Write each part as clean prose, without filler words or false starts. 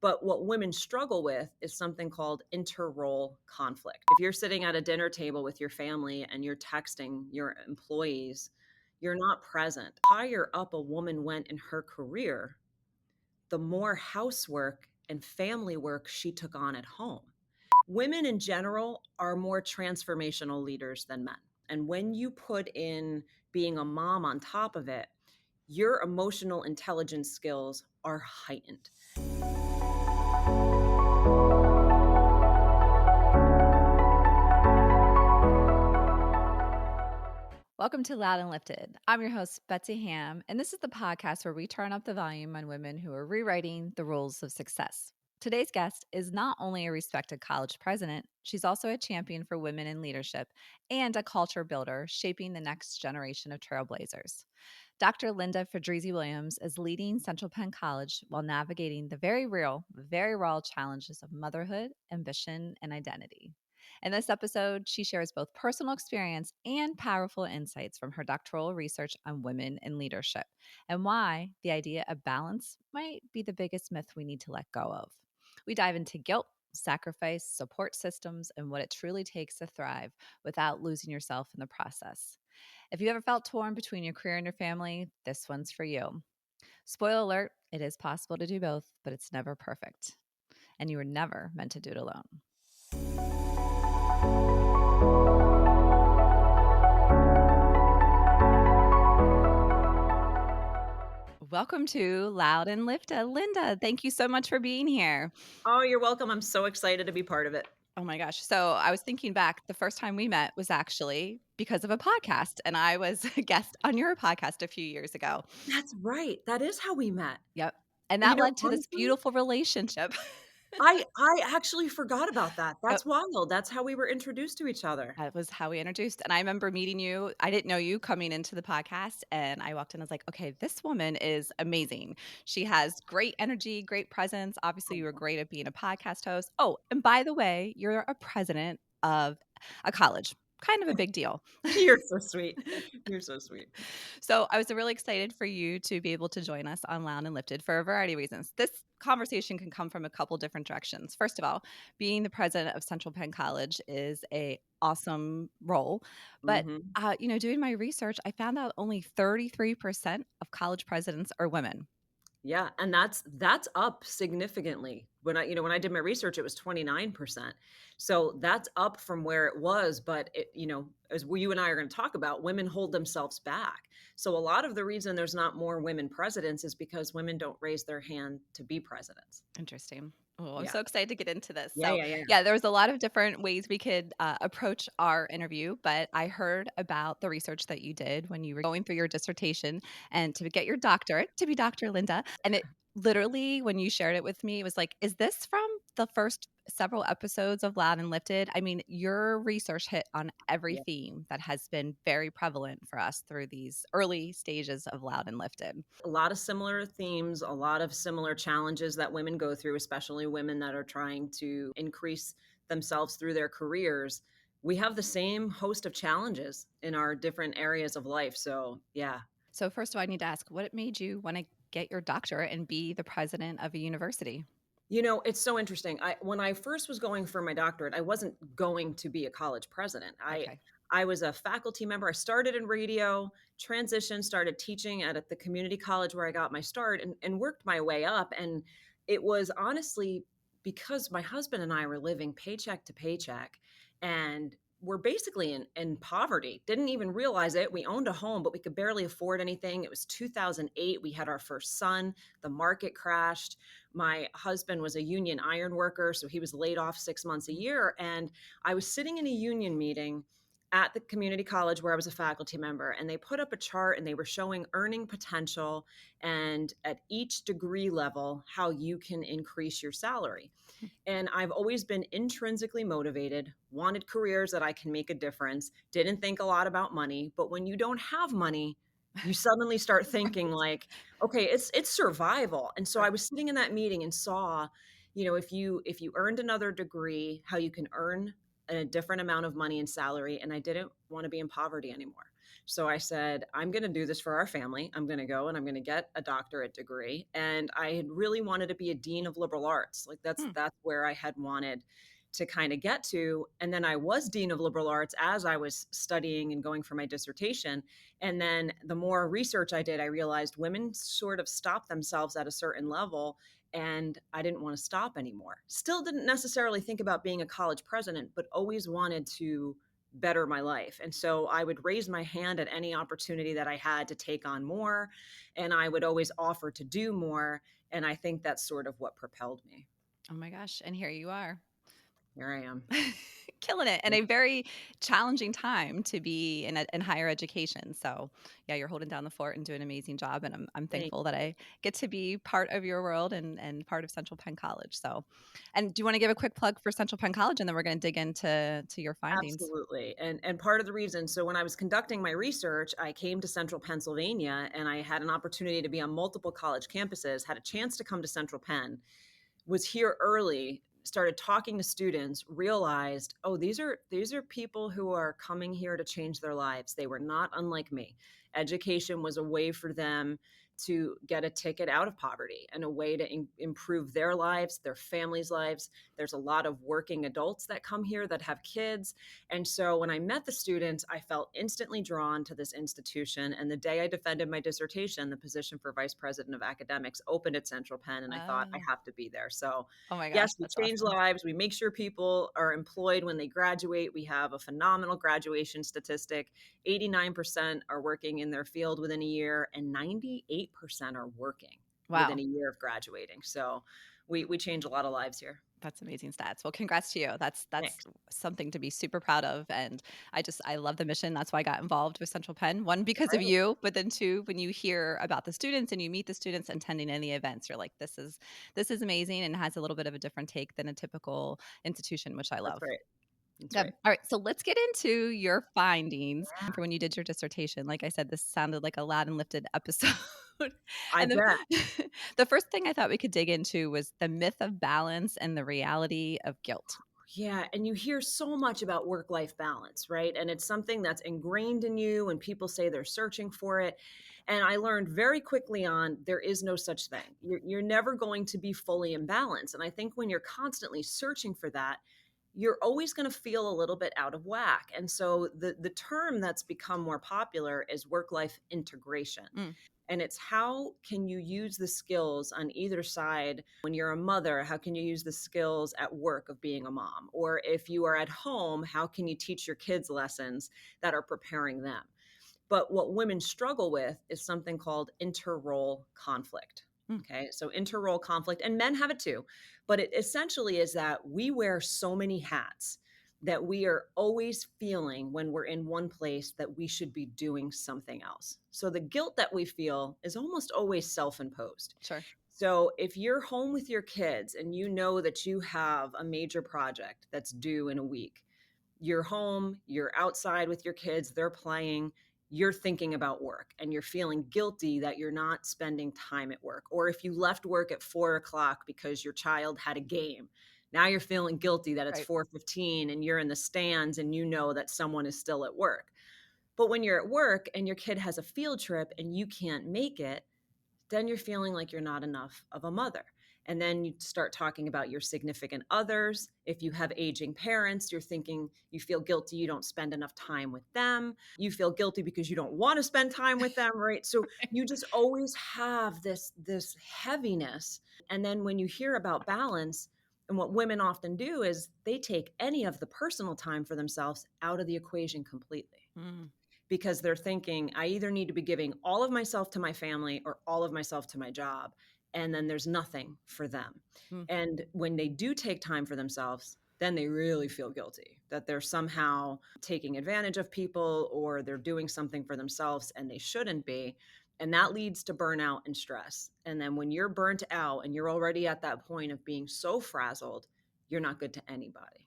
But what women struggle with is something called inter-role conflict. If you're sitting at a dinner table with your family and you're texting your employees, you're not present. The higher up a woman went in her career, the more housework and family work she took on at home. Women in general are more transformational leaders than men. And when you put in being a mom on top of it, your emotional intelligence skills are heightened. Welcome to Loud and Lifted. I'm your host, Betsy Ham, and this is the podcast where we turn up the volume on women who are rewriting the rules of success. Today's guest is not only a respected college president, she's also a champion for women in leadership and a culture builder shaping the next generation of trailblazers. Dr. Linda Fedrizzi-Williams is leading Central Penn College while navigating the very real, very raw challenges of motherhood, ambition, and identity. In this episode, she shares both personal experience and powerful insights from her doctoral research on women in leadership and why the idea of balance might be the biggest myth we need to let go of. We dive into guilt, sacrifice, support systems, and what it truly takes to thrive without losing yourself in the process. If you ever felt torn between your career and your family, this one's for you. Spoiler alert, it is possible to do both, but it's never perfect. And you were never meant to do it alone. Welcome to Loud and Lifted. Linda, thank you so much for being here. Oh, you're welcome. I'm so excited to be part of it. Oh my gosh. So I was thinking back, the first time we met was actually because of a podcast, and I was a guest on your podcast a few years ago. That's right. That is how we met. Yep. And You that know, led to this honestly, beautiful relationship. I actually forgot about that. Yep. That's wild. That's how we were introduced to each other. That was how we introduced. And I remember meeting you. I didn't know you coming into the podcast. And I walked in, I was like, okay, this woman is amazing. She has great energy, great presence. Obviously, you were great at being a podcast host. Oh, and by the way, you're a president of a college. Kind of a big deal. You're so sweet. You're so sweet. So I was really excited for you to be able to join us on Loud and Lifted for a variety of reasons. This conversation can come from a couple different directions. First of all, being the president of Central Penn College is a awesome role, but Mhm. doing my research, I found out only 33% of college presidents are women. Yeah, and that's up significantly. When I did my research, it was 29%. So that's up from where it was, but as you and I are going to talk about, women hold themselves back. So a lot of the reason there's not more women presidents is because women don't raise their hand to be presidents. Interesting. Oh, I'm Yeah. so excited to get into this. Yeah, So, yeah, yeah. yeah, there was a lot of different ways we could approach our interview, but I heard about the research that you did when you were going through your dissertation and to get your doctorate, to be Dr. Linda. And it literally, when you shared it with me, it was like, is this from the first several episodes of Loud and Lifted? I mean, your research hit on every Yeah. theme that has been very prevalent for us through these early stages of Loud and Lifted. A lot of similar themes, a lot of similar challenges that women go through, especially women that are trying to increase themselves through their careers. We have the same host of challenges in our different areas of life. So, yeah. So first of all, I need to ask, what made you want to get your doctorate and be the president of a university? It's so interesting. When I first was going for my doctorate, I wasn't going to be a college president. I Okay. I was a faculty member. I started in radio, transitioned, started teaching at the community college where I got my start and worked my way up. And it was honestly because my husband and I were living paycheck to paycheck and we're basically in poverty. Didn't even realize it. We owned a home, but we could barely afford anything. It was 2008. We had our first son. The market crashed. My husband was a union iron worker, so he was laid off 6 months a year. And I was sitting in a union meeting at the community college where I was a faculty member, and they put up a chart and they were showing earning potential and at each degree level how you can increase your salary. And I've always been intrinsically motivated, wanted careers that I can make a difference, didn't think a lot about money. But when you don't have money, you suddenly start thinking like, okay, it's survival. And so I Right. was sitting in that meeting and saw, if you earned another degree, how you can earn a different amount of money and salary. And I didn't want to be in poverty anymore. So I said, I'm going to do this for our family. I'm going to go and I'm going to get a doctorate degree. And I had really wanted to be a dean of liberal arts. Like Hmm. that's where I had wanted to kind of get to. And then I was dean of liberal arts as I was studying and going for my dissertation. And then the more research I did, I realized women sort of stop themselves at a certain level, and I didn't want to stop anymore. Still didn't necessarily think about being a college president, but always wanted to better my life. And so I would raise my hand at any opportunity that I had to take on more, and I would always offer to do more. And I think that's sort of what propelled me. Oh my gosh. And here you are. Here I am. Killing it in a very challenging time to be in higher education. So, yeah, you're holding down the fort and doing an amazing job. And I'm Thank thankful that you. I get to be part of your world and part of Central Penn College. So, and do you want to give a quick plug for Central Penn College, and then we're going to dig into your findings? Absolutely. And part of the reason, so when I was conducting my research, I came to Central Pennsylvania and I had an opportunity to be on multiple college campuses, had a chance to come to Central Penn, was here early, started talking to students, realized, oh, these are people who are coming here to change their lives. They were not unlike me. Education was a way for them to get a ticket out of poverty and a way to improve their lives, their families' lives. There's a lot of working adults that come here that have kids. And so when I met the students, I felt instantly drawn to this institution. And the day I defended my dissertation, the position for vice president of academics opened at Central Penn. And I thought, I Oh, have to be there. So, oh my gosh, yes, we that's change awesome. lives. We make sure people are employed when they graduate. We have a phenomenal graduation statistic. 89% are working in their field within a year, and 98% are working within Wow. a year of graduating. So we change a lot of lives here. That's amazing stats. Well, congrats to you. That's Thanks. something to be super proud of, and I love the mission. That's why I got involved with Central Penn. One, because of Right. you, but then two, when you hear about the students and you meet the students attending any events, you're like, this is amazing, and has a little bit of a different take than a typical institution, which I That's love. right. That's Good. right. All right, so let's get into your findings for when you did your dissertation. Like I said, this sounded like a loud and lifted episode. I And bet. the first thing I thought we could dig into was the myth of balance and the reality of guilt. Yeah, and you hear so much about work-life balance, right? And it's something that's ingrained in you and people say they're searching for it. And I learned very quickly on there is no such thing. You're never going to be fully in balance. And I think when you're constantly searching for that, you're always going to feel a little bit out of whack. And so the term that's become more popular is work-life integration. Mm, And it's how can you use the skills on either side. When you're a mother, how can you use the skills at work of being a mom? Or if you are at home, how can you teach your kids lessons that are preparing them? But what women struggle with is something called interrole conflict. mm, Okay, so interrole conflict, and men have it too, but it essentially is that we wear so many hats that we are always feeling when we're in one place that we should be doing something else. So the guilt that we feel is almost always self imposed. sure. So if you're home with your kids and you know that you have a major project that's due in a week, you're home, you're outside with your kids, they're playing, you're thinking about work and you're feeling guilty that you're not spending time at work. Or if you left work at 4 o'clock because your child had a game, now you're feeling guilty that it's Right. 4:15 and you're in the stands and you know that someone is still at work. But when you're at work and your kid has a field trip and you can't make it, then you're feeling like you're not enough of a mother. And then you start talking about your significant others. If you have aging parents, you're thinking you feel guilty you don't spend enough time with them. You feel guilty because you don't want to spend time with them, right? So you just always have this heaviness. And then when you hear about balance, and what women often do is they take any of the personal time for themselves out of the equation completely, Mm, because they're thinking, I either need to be giving all of myself to my family or all of myself to my job. And then there's nothing for them. mm, And when they do take time for themselves, then they really feel guilty that they're somehow taking advantage of people or they're doing something for themselves and they shouldn't be. And that leads to burnout and stress. And then when you're burnt out and you're already at that point of being so frazzled, you're not good to anybody.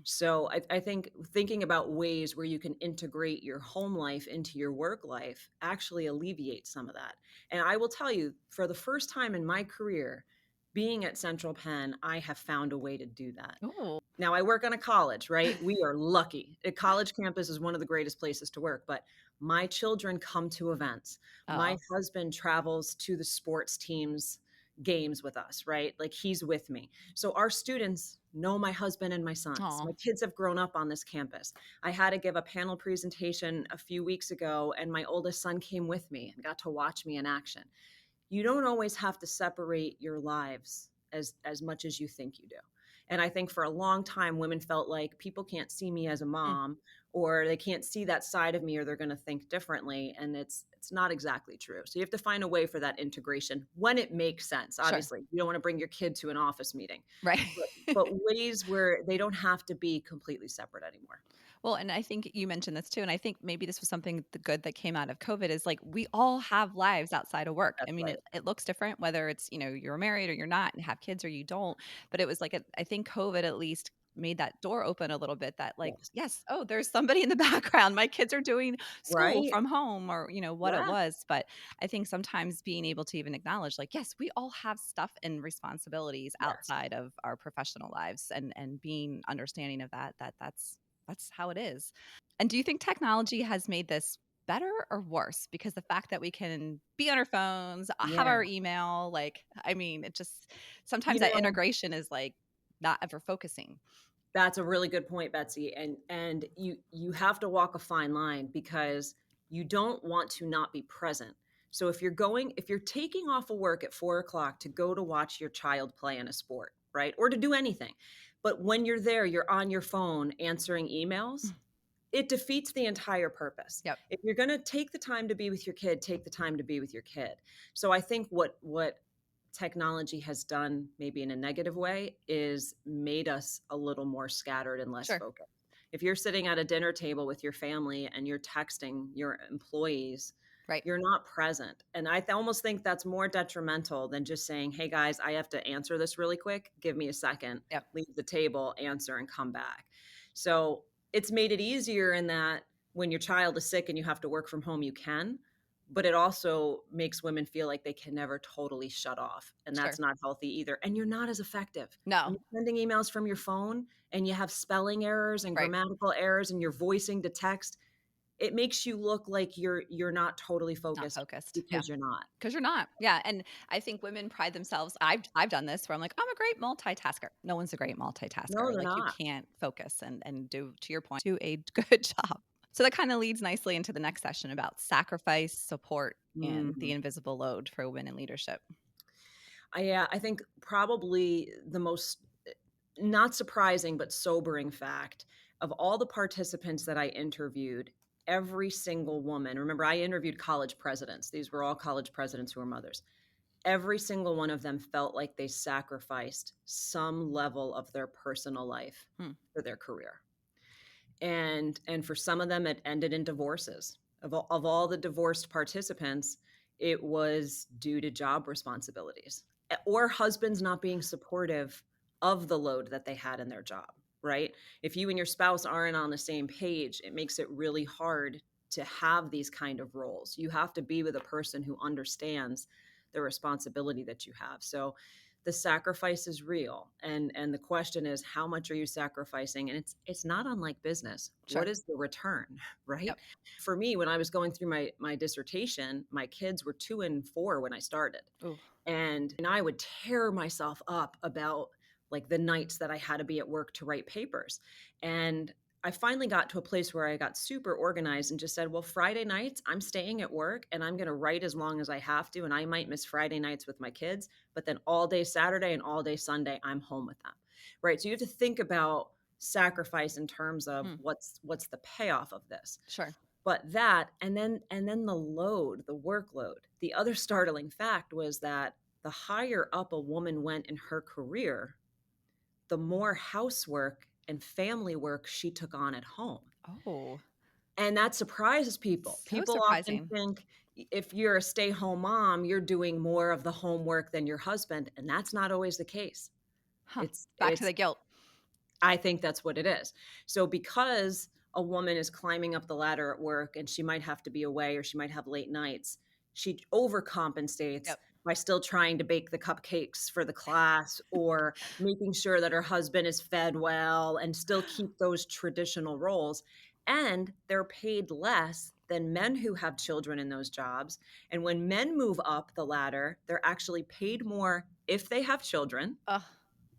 So I think thinking about ways where you can integrate your home life into your work life actually alleviates some of that. And I will tell you, for the first time in my career, being at Central Penn, I have found a way to do that. oh, Now I work on a college, right? We are lucky. A college campus is one of the greatest places to work, but My children come to events. My Oh, husband travels to the sports teams games with us, right? Like he's with me. So our students know my husband and my sons. oh, My kids have grown up on this campus. I had to give a panel presentation a few weeks ago, and my oldest son came with me and got to watch me in action. You don't always have to separate your lives as much as you think you do. And I think for a long time women felt like people can't see me as a mm, mom, or they can't see that side of me, or they're going to think differently, and it's not exactly true. So you have to find a way for that integration when it makes sense. sure. Obviously you don't want to bring your kid to an office meeting, Right. but ways where they don't have to be completely separate anymore. Well, and I think you mentioned this too, and I think maybe this was something the good that came out of COVID is like we all have lives outside of work. I That's mean, right. it looks different whether it's, you're married or you're not and have kids or you don't, but it was like I think COVID at least made that door open a little bit that like, Yes. yes, oh, there's somebody in the background. My kids are doing school Right. from home or, what it Yeah. was, but I think sometimes being able to even acknowledge like, yes, we all have stuff and responsibilities Yes. outside of our professional lives and being understanding of that's how it is. And do you think technology has made this better or worse? Because the fact that we can be on our phones, have Yeah. our email, like, I mean, it just sometimes You that know, integration is like not ever focusing. that's a really good point, Betsy, and you have to walk a fine line because you don't want to not be present. So if you're taking off of work at 4 o'clock to go to watch your child play in a sport, right, or to do anything, but when you're there, you're on your phone answering emails, Mm. it defeats the entire purpose. Yep. If you're going to take the time to be with your kid, take the time to be with your kid. So I think what technology has done, maybe in a negative way, is made us a little more scattered and less Sure. focused. If you're sitting at a dinner table with your family and you're texting your employees, Right. you're not present. And almost think that's more detrimental than just saying, hey guys, I have to answer this really quick. Give me a second, Yep. leave the table, answer, and come back. So it's made it easier in that when your child is sick and you have to work from home, you can, but it also makes women feel like they can never totally shut off, and Sure. that's not healthy either, and you're not as effective. When No. you're sending emails from your phone and you have spelling errors and Right. grammatical errors and you're voicing to text, it makes you look like you're not totally Not focused focused. Yeah. because you're not. Because you're not. Yeah. And I think women pride themselves. I've done this where I'm like, I'm a great multitasker. No one's a great No, multitasker. they're Like you not. can't focus and do, to your point, do a good job. So that kind of leads nicely into the next session about sacrifice, support, and the Mhm. invisible load for women in leadership. Yeah, I think probably the most not surprising but sobering fact of all the participants that I interviewed, every single woman, remember I interviewed college presidents. These were all college presidents who were mothers. Every single one of them felt like they sacrificed some level of their personal life Hmm. for their career. And for some of them it ended in divorces. Of all the divorced participants, it was due to job responsibilities or husbands not being supportive of the load that they had in their job, right? If you and your spouse aren't on the same page, it makes it really hard to have these kind of roles. You have to be with a person who understands the responsibility that you have. So the sacrifice is real, and the question is, how much are you sacrificing? And it's not unlike business. What Sure. is the return? Right? Yep. For me, when I was going through my dissertation, my kids were 2 and 4 when I started, Ooh. and I would tear myself up about like the nights that I had to be at work to write papers. And I finally got to a place where I got super organized and just said, well, Friday nights, I'm staying at work and I'm going to write as long as I have to. And I might miss Friday nights with my kids, but then all day Saturday and all day Sunday, I'm home with them. Right. So you have to think about sacrifice in terms of Hmm. what's the payoff of this. Sure. But that, and then the load, the workload. The other startling fact was that the higher up a woman went in her career, the more housework and family work she took on at home. Oh, And that surprises people. so People often surprising. think if you're a stay-home mom, you're doing more of the homework than your husband, and that's not always the case. Huh. Back to It's the guilt. I think that's what it is. So because a woman is climbing up the ladder at work and she might have to be away or she might have late nights, she overcompensates Yep. by still trying to bake the cupcakes for the class or making sure that her husband is fed well and still keep those traditional roles. And they're paid less than men who have children in those jobs. And when men move up the ladder, they're actually paid more if they have children, Oh,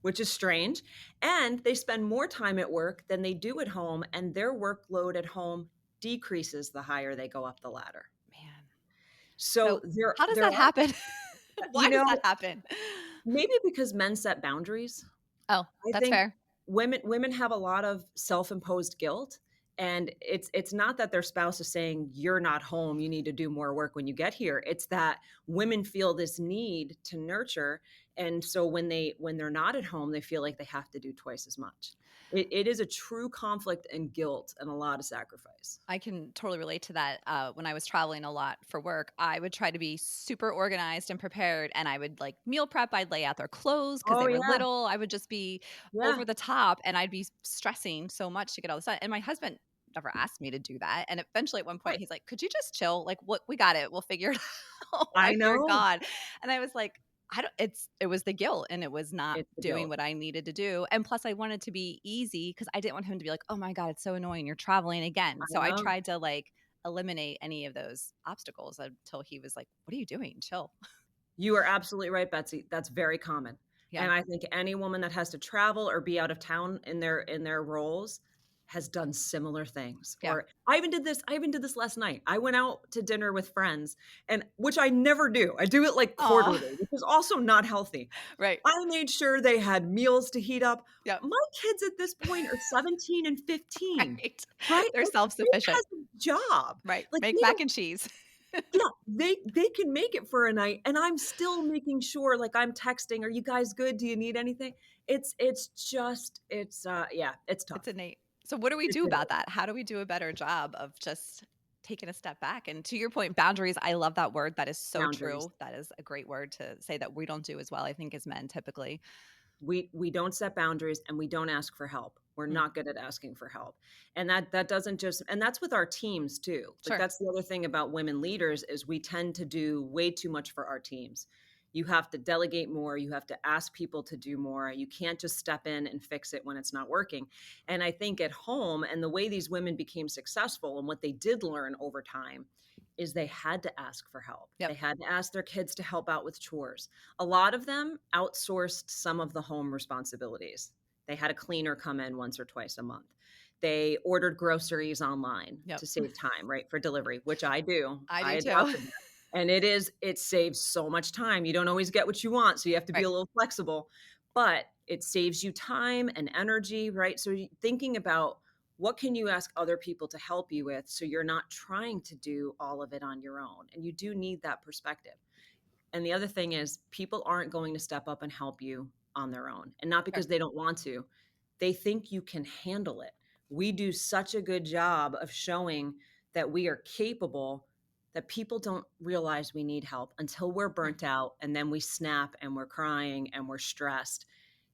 which is strange. And they spend more time at work than they do at home, and their workload at home decreases the higher they go up the ladder. man. So So how does there that are, happen? you Why does that know, happen? maybe because men set boundaries. Oh, I that's think fair. women have a lot of self-imposed guilt, and it's not that their spouse is saying, "You're not home, you need to do more work when you get here." It's that women feel this need to nurture, and so when they're not at home, they feel like they have to do twice as much. It is a true conflict and guilt and a lot of sacrifice. I can totally relate to that. When I was traveling a lot for work, I would try to be super organized and prepared, and I would like meal prep. I'd lay out their clothes because Oh, they were yeah. little. I would just be Yeah. over the top, and I'd be stressing so much to get all this done. And my husband never asked me to do that. And eventually, at one point, Right. he's like, "Could you just chill? Like, what? We got it. We'll figure it out." I I feared know. God, and I was like, I don't it was the guilt and it was not It's the doing guilt. what I needed to do. And plus I wanted to be easy because I didn't want him to be like, "Oh my God, it's so annoying. You're traveling again." I So I know. tried to like eliminate any of those obstacles until he was like, "What are you doing? Chill." You are absolutely right, Betsy. That's very common. Yeah. And I think any woman that has to travel or be out of town in their roles has done similar things. Yeah. Or I even did this last night. I went out to dinner with friends, and which I never do. I do it like Oh, quarterly, which is also not healthy. right. I made sure they had meals to heat up. Yep. My kids at this point are 17 and 15, Right. right? They're Like, Faith self-sufficient. has a job. Right. Like, Make they mac don't. and cheese. Yeah, they can make it for a night, and I'm still making sure, like, I'm texting, "Are you guys good? Do you need anything?" It's just yeah, it's It's tough. innate. So what do we It do is. about that? How do we do a better job of just taking a step back? And to your point, boundaries, I love that word. That is so Boundaries. true. That is a great word to say that we don't do as well, I think, as men typically. We don't set boundaries, and we don't ask for help. We're Mm, not good at asking for help. And that doesn't just, and that's with our teams too. Like, sure. that's the other thing about women leaders is we tend to do way too much for our teams. You have to delegate more, you have to ask people to do more. You can't just step in and fix it when it's not working. And I think at home, and the way these women became successful and what they did learn over time is they had to ask for help. Yep. They had to ask their kids to help out with chores. A lot of them outsourced some of the home responsibilities. They had a cleaner come in once or twice a month. They ordered groceries online Yep. to save time, right, for delivery, which I do. I I do too. adopted that. And it saves so much time. You don't always get what you want, so you have to be Right. a little flexible, but it saves you time and energy, right? So thinking about what can you ask other people to help you with so you're not trying to do all of it on your own. And you do need that perspective. And the other thing is, people aren't going to step up and help you on their own. And not Sure. because they don't want to, they think you can handle it. We do such a good job of showing that we are capable that people don't realize we need help until we're Yeah. burnt out, and then we snap and we're crying and we're stressed.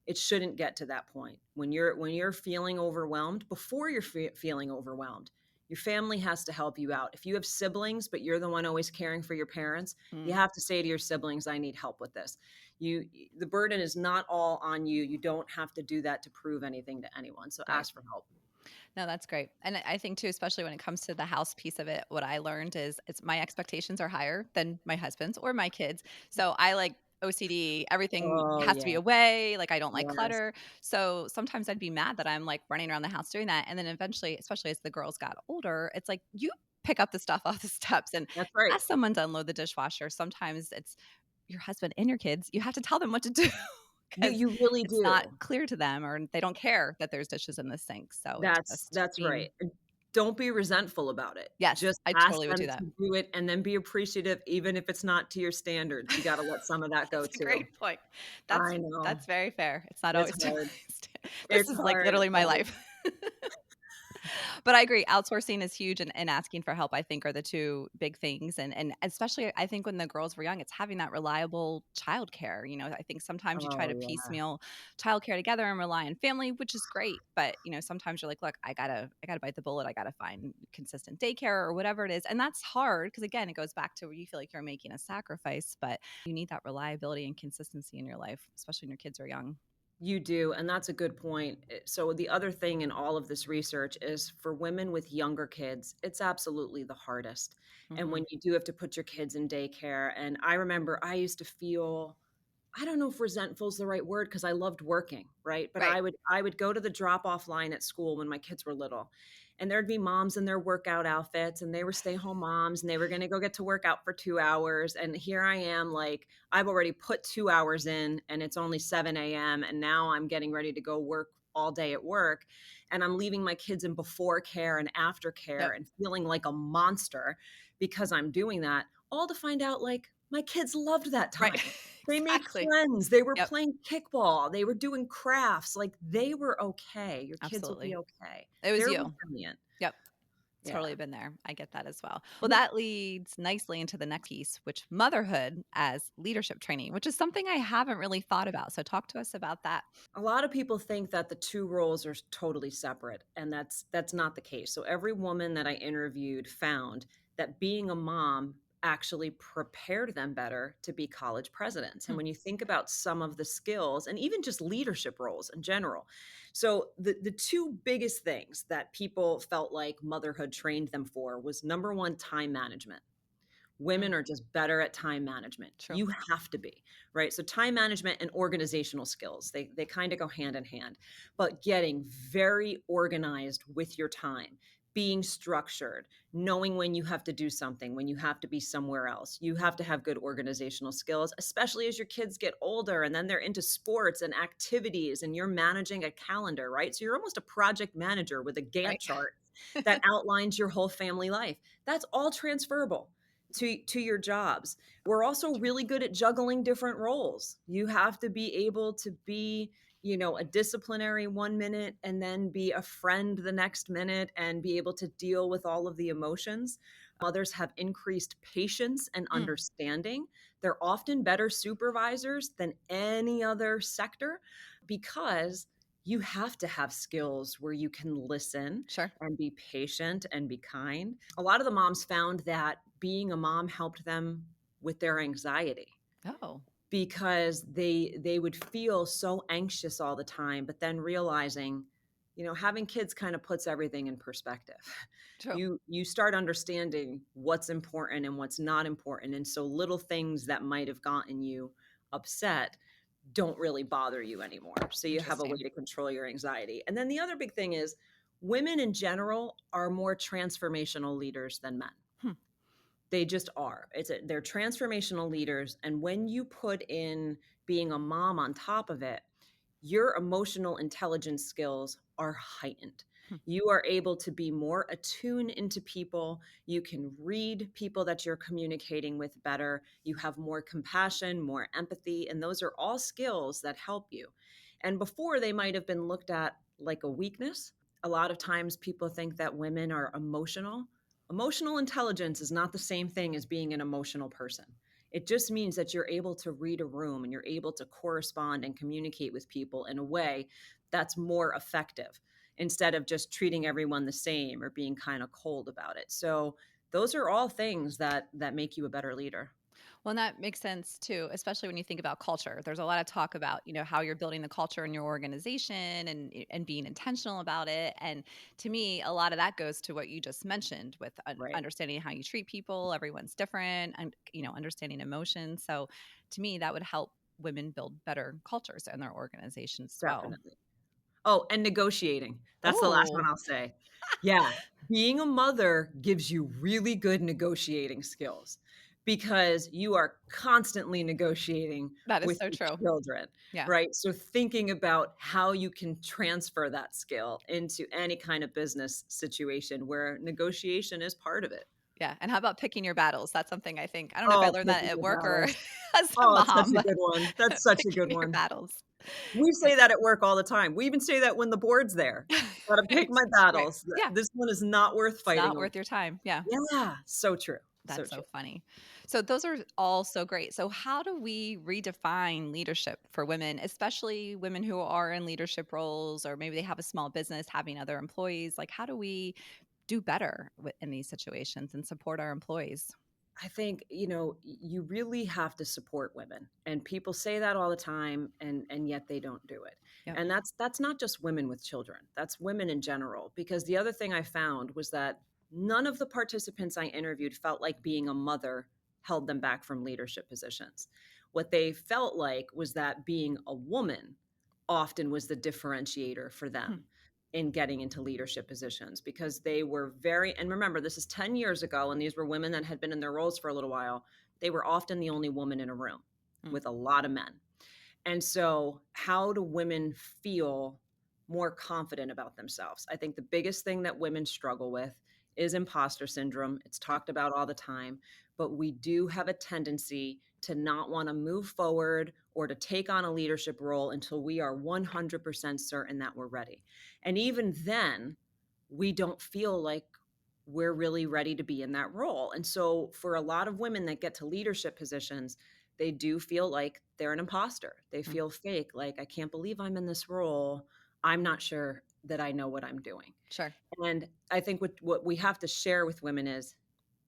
It shouldn't get to that point. When you're feeling overwhelmed, before you're feeling overwhelmed, your family has to help you out. If you have siblings but you're the one always caring for your parents, you Mm, have to say to your siblings, I need help with this. You The burden is not all on you. You don't have to do that to prove anything to anyone. So right. ask for help. No, that's great. And I think too, especially when it comes to the house piece of it, what I learned is it's my expectations are higher than my husband's or my kids. So I like OCD, everything Oh, has to be yeah. away. Like I don't like Yes. clutter. So sometimes I'd be mad that I'm like running around the house doing that. And then eventually, especially as the girls got older, it's like you pick up the stuff off the steps and That's right. ask someone to unload the dishwasher. Sometimes it's your husband and your kids. You have to tell them what to do. Because You really it's not do. clear to them or they don't care that there's dishes in the sink. So it's just That's being right. And don't be resentful about it. yes, Just I ask totally would them do that. to do it, and then be appreciative even if it's not to your standards. You gotta let some of that go That's a too. great point. I know. That's very fair. It's not It's always to my hard. this It's is like hard. literally It's my hard. life. But I agree, outsourcing is huge and asking for help, I think, are the 2 big things, and especially, I think when the girls were young, it's having that reliable childcare, I think sometimes you try Oh, to yeah. piecemeal childcare together and rely on family, which is great, but, sometimes you're like, "Look, I gotta bite the bullet, I gotta find consistent daycare," or whatever it is, and that's hard because again, it goes back to where you feel like you're making a sacrifice, but you need that reliability and consistency in your life, especially when your kids are young. You do, and that's a good point. So the other thing in all of this research is for women with younger kids, it's absolutely the hardest. And Hmm. when you do have to put your kids in daycare, and I remember I used to feel, I don't know if resentful is the right word because I loved working, right? But Right. I would go to the drop-off line at school when my kids were little, and there'd be moms in their workout outfits, and they were stay-home moms, and they were gonna go get to work out for 2 hours, and here I am, like, I've already put 2 hours in, and it's only 7 AM, and now I'm getting ready to go work all day at work, and I'm leaving my kids in before care and after care Yep. and feeling like a monster because I'm doing that, all to find out, like, my kids loved that Right. time. They made Exactly. friends, they were Yep. playing kickball, they were doing crafts, like, they were okay. Your kids will be Absolutely. okay. It was They're you. resilient. Yep. Totally Yeah. been there. I get that as well. Well, that leads nicely into the next piece, which motherhood as leadership training, which is something I haven't really thought about. So talk to us about that. A lot of people think that the 2 roles are totally separate, and that's not the case. So every woman that I interviewed found that being a mom actually prepared them better to be college presidents. And Hmm. when you think about some of the skills and even just leadership roles in general. So the 2 biggest things that people felt like motherhood trained them for was number 1, time management. Mm, Women are just better at time management. true. You have to be, right? So time management and organizational skills, they kind of go hand in hand. But getting very organized with your time, being structured, knowing when you have to do something, when you have to be somewhere else. You have to have good organizational skills, especially as your kids get older and then they're into sports and activities and you're managing a calendar, right? So you're almost a project manager with a Gantt Right. chart that outlines your whole family life. That's all transferable to your jobs. We're also True. really good at juggling different roles. You have to be able to be, a disciplinary 1 minute and then be a friend the next minute and be able to deal with all of the emotions. Others have increased patience and Mm, understanding. They're often better supervisors than any other sector because you have to have skills where you can listen sure. and be patient and be kind. A lot of the moms found that being a mom helped them with their anxiety Oh, because they would feel so anxious all the time, but then realizing, having kids kind of puts everything in perspective. true. You start understanding what's important and what's not important, and so little things that might have gotten you upset don't really bother you anymore. So you have a way Interesting. to control your anxiety. And then the other big thing is women in general are more transformational leaders than men. Hmm. They just are. They're transformational leaders, and when you put in being a mom on top of it, your emotional intelligence skills are heightened. Hmm. You are able to be more attuned into people. You can read people that you're communicating with better. You have more compassion, more empathy, and those are all skills that help you. And before they might have been looked at like a weakness. A lot of times people think that women are emotional. Emotional intelligence is not the same thing as being an emotional person. It just means that you're able to read a room and you're able to correspond and communicate with people in a way that's more effective instead of just treating everyone the same or being kind of cold about it. So those are all things that make you a better leader. Well, and that makes sense too, especially when you think about culture. There's a lot of talk about, how you're building the culture in your organization and being intentional about it. And to me, a lot of that goes to what you just mentioned with Right. understanding how you treat people. Everyone's different, and understanding emotions. So, to me, that would help women build better cultures in their organizations as well. Definitely. Oh, and negotiating. That's the last one Oh, I'll say. Yeah, being a mother gives you really good negotiating skills because you are constantly negotiating that is with so your true. children, Yeah. right? So thinking about how you can transfer that skill into any kind of business situation where negotiation is part of it. Yeah. And how about picking your battles? That's something I think, I don't know if I Oh, learned that picking at your work or battles. as a Oh, it's such mom, a but good one. That's such a good picking your one. battles. We say that at work all the time. We even say that when the board's there. Gotta pick Right, my right. battles. Yeah, This one is not worth it's fighting not over. worth your time. Yeah, Yeah, so true, so that's so true. funny. So those are all so great. So how do we redefine leadership for women, especially women who are in leadership roles or maybe they have a small business having other employees? Like how do we do better in these situations and support our employees? I think, you really have to support women. And people say that all the time and yet they don't do it. Yep. And that's not just women with children. That's women in general because the other thing I found was that none of the participants I interviewed felt like being a mother held them back from leadership positions. What they felt like was that being a woman often was the differentiator for Hmm. them in getting into leadership positions because they were very, and remember, this is 10 years ago, and these were women that had been in their roles for a little while. They were often the only woman in a room Hmm. with a lot of men. And so, how do women feel more confident about themselves? I think the biggest thing that women struggle with is imposter syndrome. It's Yep. talked about all the time, but we do have a tendency to not want to move forward or to take on a leadership role until we are 100% certain that we're ready. And even then, we don't feel like we're really ready to be in that role. And so, for a lot of women that get to leadership positions, they do feel like they're an imposter. They Hmm. feel fake, like, I can't believe I'm in this role. I'm not sure that I know what I'm doing. Sure. And I think what we have to share with women is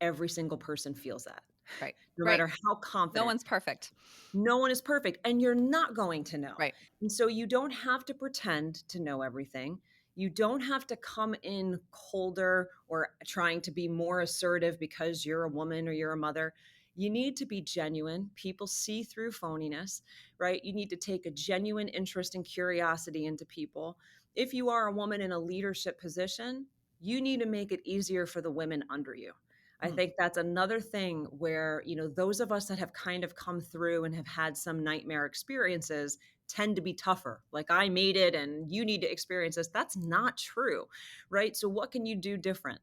every single person feels that, Right. no Right. matter how No confident. one's perfect. No one is perfect, and you're not going to know. Right. And so you don't have to pretend to know everything. You don't have to come in colder or trying to be more assertive because you're a woman or you're a mother. You need to be genuine. People see through phoniness, right? You need to take a genuine interest and curiosity into people. If you are a woman in a leadership position, you need to make it easier for the women under you. I Hmm. think that's another thing where, those of us that have kind of come through and have had some nightmare experiences tend to be tougher. Like, I made it and you need to experience this. That's not true, right? So what can you do different?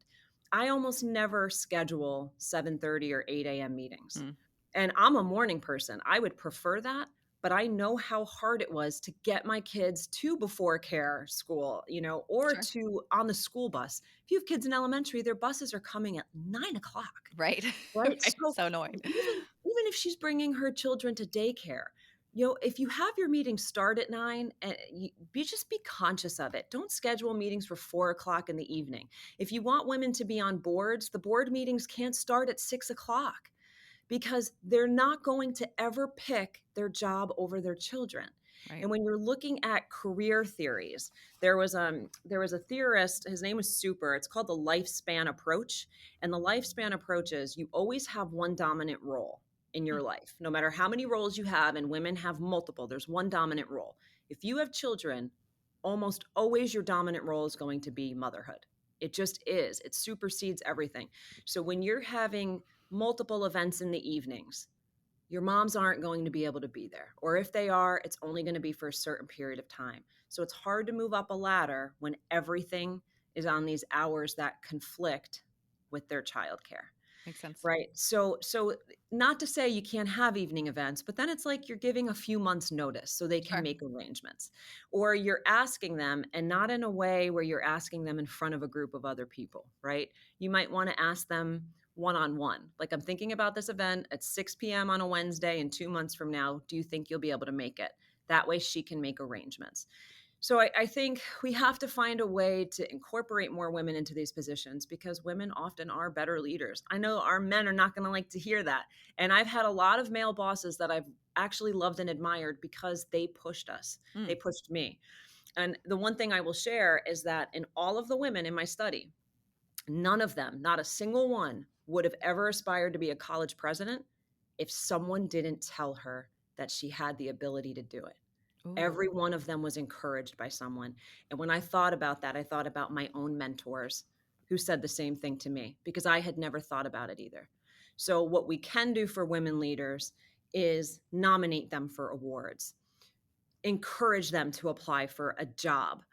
I almost never schedule 7:30 or 8 a.m. meetings. Hmm. And I'm a morning person. I would prefer that, but I know how hard it was to get my kids to before care school, or Sure. to on the school bus. If you have kids in elementary, their buses are coming at 9 o'clock. Right. Right? Right. So So annoying. even if she's bringing her children to daycare, if you have your meeting start at 9, just be conscious of it. Don't schedule meetings for 4 o'clock in the evening. If you want women to be on boards, the board meetings can't start at 6 o'clock because they're not going to ever pick their job over their children. Right. And when you're looking at career theories, there was a theorist, his name was Super. It's called the lifespan approach. And the lifespan approach is you always have one dominant role in Hmm. your life. No matter how many roles you have, and women have multiple, there's one dominant role. If you have children, almost always your dominant role is going to be motherhood. It just is. It supersedes everything. So when you're having multiple events in the evenings, your moms aren't going to be able to be there. Or if they are, it's only going to be for a certain period of time. So it's hard to move up a ladder when everything is on these hours that conflict with their childcare. Makes sense. Right. So not to say you can't have evening events, but then it's like you're giving a few months notice so they can Sure. make arrangements. Or you're asking them, and not in a way where you're asking them in front of a group of other people, right? You might want to ask them one-on-one. Like, I'm thinking about this event at 6 p.m. on a Wednesday, and 2 months from now, do you think you'll be able to make it? That way she can make arrangements. So I think we have to find a way to incorporate more women into these positions because women often are better leaders. I know our men are not going to like to hear that. And I've had a lot of male bosses that I've actually loved and admired because they pushed us. Mm. They pushed me. And the one thing I will share is that in all of the women in my study, none of them, not a single one, would have ever aspired to be a college president if someone didn't tell her that she had the ability to do it. Ooh. Every one of them was encouraged by someone. And when I thought about that, I thought about my own mentors who said the same thing to me because I had never thought about it either. So, what we can do for women leaders is nominate them for awards, encourage them to apply for a job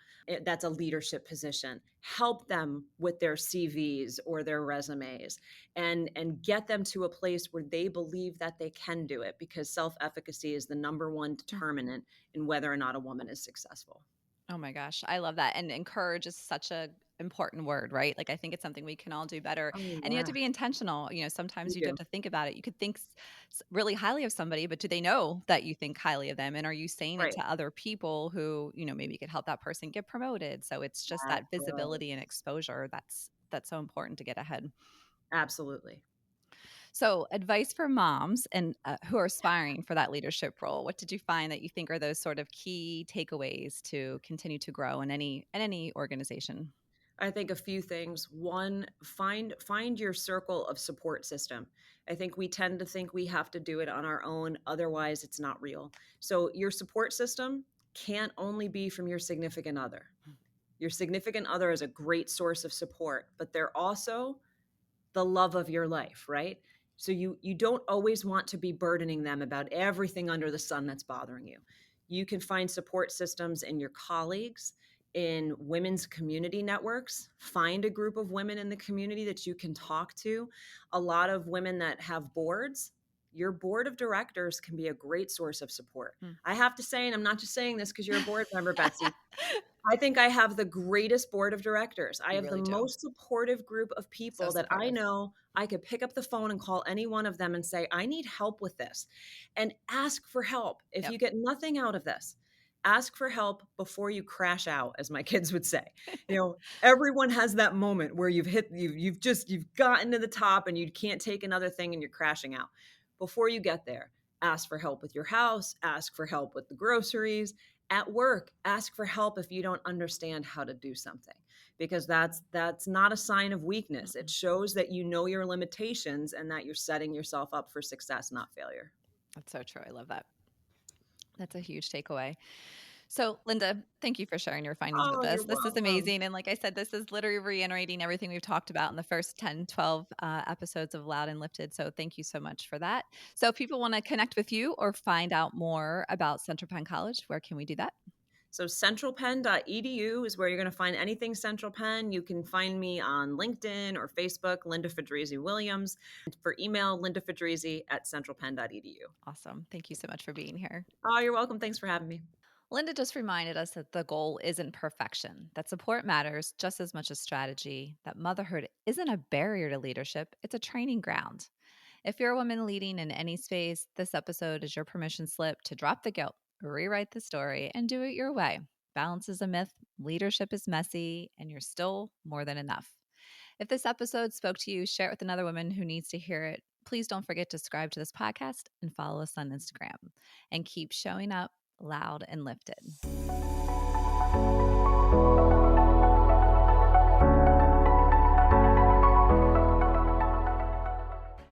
that's a leadership position, help them with their CVs or their resumes, and get them to a place where they believe that they can do it because self-efficacy is the number one Mm. determinant in whether or not a woman is successful. Oh my gosh, I love that. And encourage is such a important word, right? Like I think it's something we can all do better. Oh And you have to yeah, be intentional. Sometimes we you do have do. to think about it. You could think really highly of somebody, but do they know that you think highly of them? And are you saying it Right. to other people who, maybe could help that person get promoted? So it's just that That's right. visibility and exposure that's so important to get ahead. Absolutely. So, advice for moms and who are aspiring for that leadership role. What did you find that you think are those sort of key takeaways to continue to grow in any organization? I think a few things. One, find your circle of support system. I think we tend to think we have to do it on our own, otherwise it's not real. So your support system can't only be from your significant other. Your significant other is a great source of support, but they're also the love of your life, right? So you don't always want to be burdening them about everything under the sun that's bothering you. You can find support systems in your colleagues, in women's community networks. Find a group of women in the community that you can talk to. A lot of women that have boards, your board of directors can be a great source of support. Mm. I have to say, and I'm not just saying this because you're a board member, Betsy, I think I have the greatest board of directors. I You have the really do. most supportive group of So people that I supportive. know I could pick up the phone and call any one of them and say, I need help with this, and ask for help. If Yep. you get nothing out of this, ask for help before you crash out, as my kids would say. Everyone has that moment where you've gotten to the top and you can't take another thing and you're crashing out. Before you get there, ask for help with your house, ask for help with the groceries. At work, ask for help if you don't understand how to do something, because that's not a sign of weakness. It Mm-mm. shows that you know your limitations and that you're setting yourself up for success, not failure. That's so true. I love that. That's a huge takeaway. So, Linda, thank you for sharing your findings with Oh, us. you're This is welcome. amazing. And like I said, this is literally reiterating everything we've talked about in the first 10, 12 episodes of Loud and Lifted. So, thank you so much for that. So, if people want to connect with you or find out more about Central Penn College, where can we do that? So centralpenn.edu is where you're going to find anything Central Penn. You can find me on LinkedIn or Facebook, Linda Fedrizzi-Williams. For email, lindafedrizzi@centralpenn.edu. Awesome. Thank you so much for being here. Oh, you're welcome. Thanks for having me. Linda just reminded us that the goal isn't perfection, that support matters just as much as strategy, that motherhood isn't a barrier to leadership, it's a training ground. If you're a woman leading in any space, this episode is your permission slip to drop the guilt, rewrite the story, and do it your way. Balance is a myth, leadership is messy, and you're still more than enough. If this episode spoke to you, share it with another woman who needs to hear it. Please don't forget to subscribe to this podcast and follow us on Instagram. And keep showing up loud and lifted.